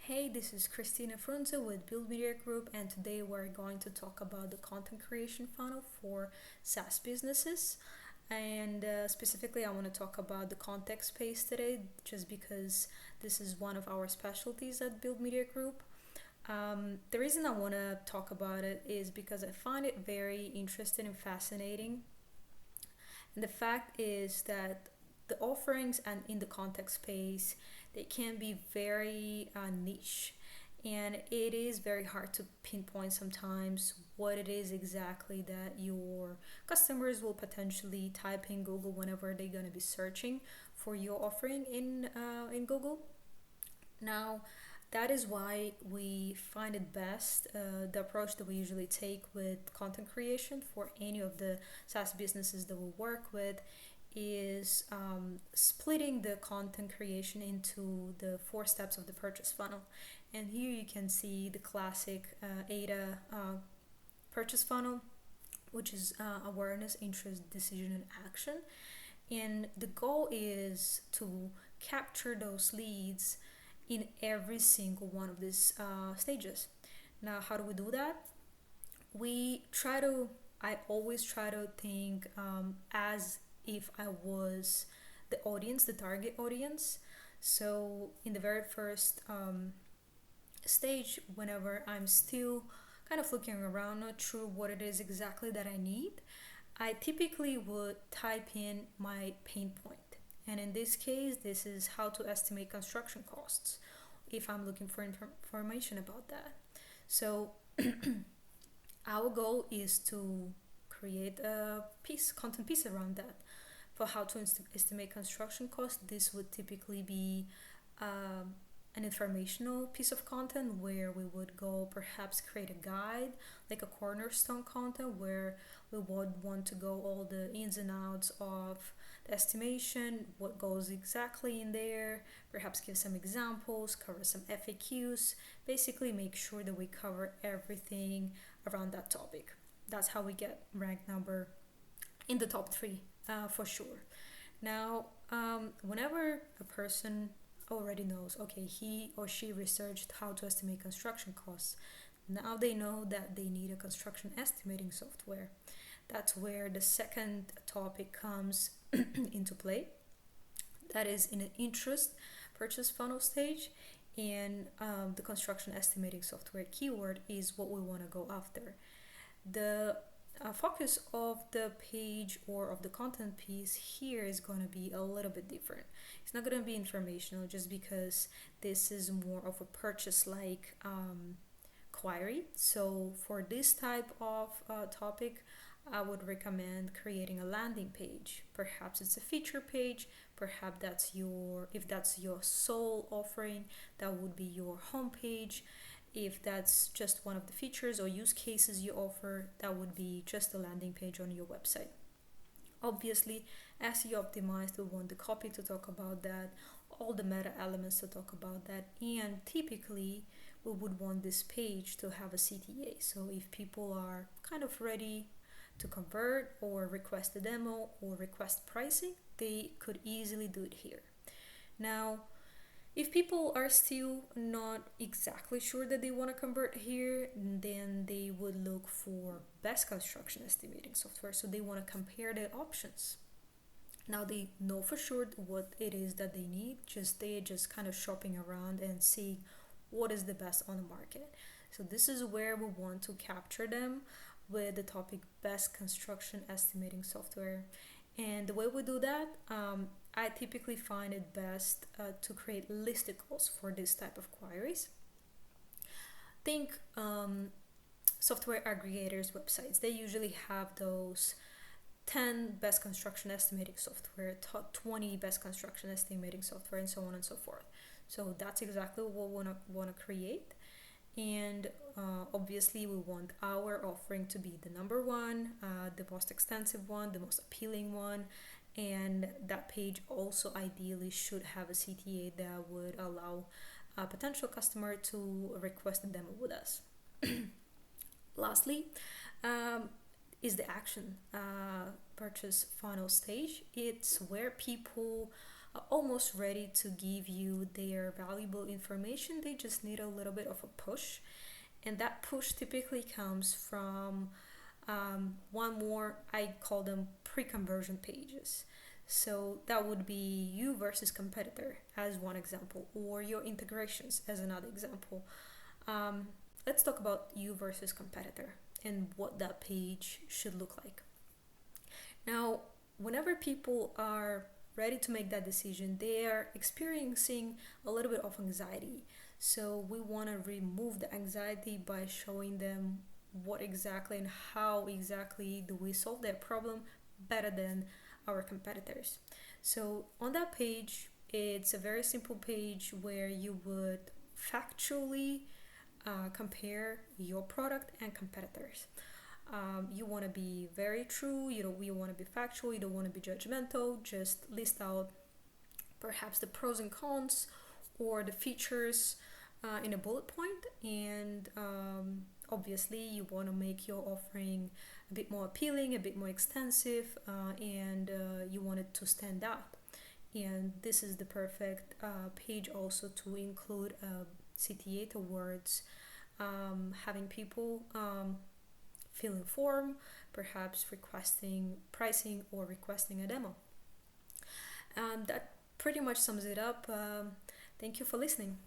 Hey, this is Christina Frunze with Build Media Group, and today we're going to talk about the content creation funnel for SaaS businesses. And specifically, I want to talk about the context space today, just because this is one of our specialties at Build Media Group. The reason I want to talk about it is because I find it very interesting and fascinating. And the fact is that the offerings and in the context space, they can be very niche, and it is very hard to pinpoint sometimes what it is exactly that your customers will potentially type in Google whenever they're going to be searching for your offering in Google. Now, that is why we find it best, the approach that we usually take with content creation for any of the SaaS businesses that we work with is splitting the content creation into the four steps of the purchase funnel. And here you can see the classic ADA purchase funnel, which is awareness, interest, decision, and action. And the goal is to capture those leads in every single one of these stages. Now, how do we do that? I always try to think as if I was the audience, the target audience. So, in the very first stage, whenever I'm still kind of looking around, not sure what it is exactly that I need, I typically would type in my pain point. And in this case, this is how to estimate construction costs if I'm looking for information about that. So, our goal is to create a content piece around that. For how to estimate construction costs, this would typically be an informational piece of content where we would go perhaps create a guide, like a cornerstone content where we would want to go all the ins and outs of the estimation, what goes exactly in there, perhaps give some examples, cover some FAQs, basically make sure that we cover everything around that topic. That's how we get rank number in the top three for sure. Now, whenever a person already knows, okay, he or she researched how to estimate construction costs, now they know that they need a construction estimating software. That's where the second topic comes into play. That is in an interest purchase funnel stage, and the construction estimating software keyword is what we want to go after. The focus of the page or of the content piece here is going to be a little bit different. It's not going to be informational just because this is more of a purchase like query. So for this type of topic, I would recommend creating a landing page. Perhaps it's a feature page, perhaps if that's your sole offering, that would be your homepage. If that's just one of the features or use cases you offer, that would be just a landing page on your website. Obviously, as you optimize, we want the copy to talk about that, all the meta elements to talk about that, and typically we would want this page to have a CTA. So if people are kind of ready to convert or request a demo or request pricing, they could easily do it here. Now, if people are still not exactly sure that they want to convert here, then they would look for best construction estimating software. So they want to compare the options. Now they know for sure what it is that they need, they're just kind of shopping around and see what is the best on the market. So this is where we want to capture them with the topic best construction estimating software. And the way we do that, I typically find it best to create listicles for this type of queries. Think software aggregators websites. They usually have those 10 best construction estimating software, 20 best construction estimating software, and so on and so forth. So that's exactly what we want to create. And obviously we want our offering to be the number one, the most extensive one, the most appealing one, and that page also ideally should have a CTA that would allow a potential customer to request a demo with us. Lastly, is the action purchase funnel stage. It's where people are almost ready to give you their valuable information. They just need a little bit of a push, and that push typically comes from one more, I call them pre-conversion pages. So that would be you versus competitor as one example, or your integrations as another example. um, let's talk about you versus competitor and what that page should look like. Now, whenever people are ready to make that decision, they are experiencing a little bit of anxiety. So we want to remove the anxiety by showing them what exactly and how exactly do we solve their problem better than our competitors. So on that page, it's a very simple page where you would factually compare your product and competitors. You want to be very true. You want to be factual. You don't want to be judgmental. Just list out perhaps the pros and cons or the features in a bullet point. And obviously, you want to make your offering a bit more appealing, a bit more extensive, and you want it to stand out. And this is the perfect page also to include CTA words, having people fill in form, perhaps requesting pricing or requesting a demo. That pretty much sums it up. Thank you for listening.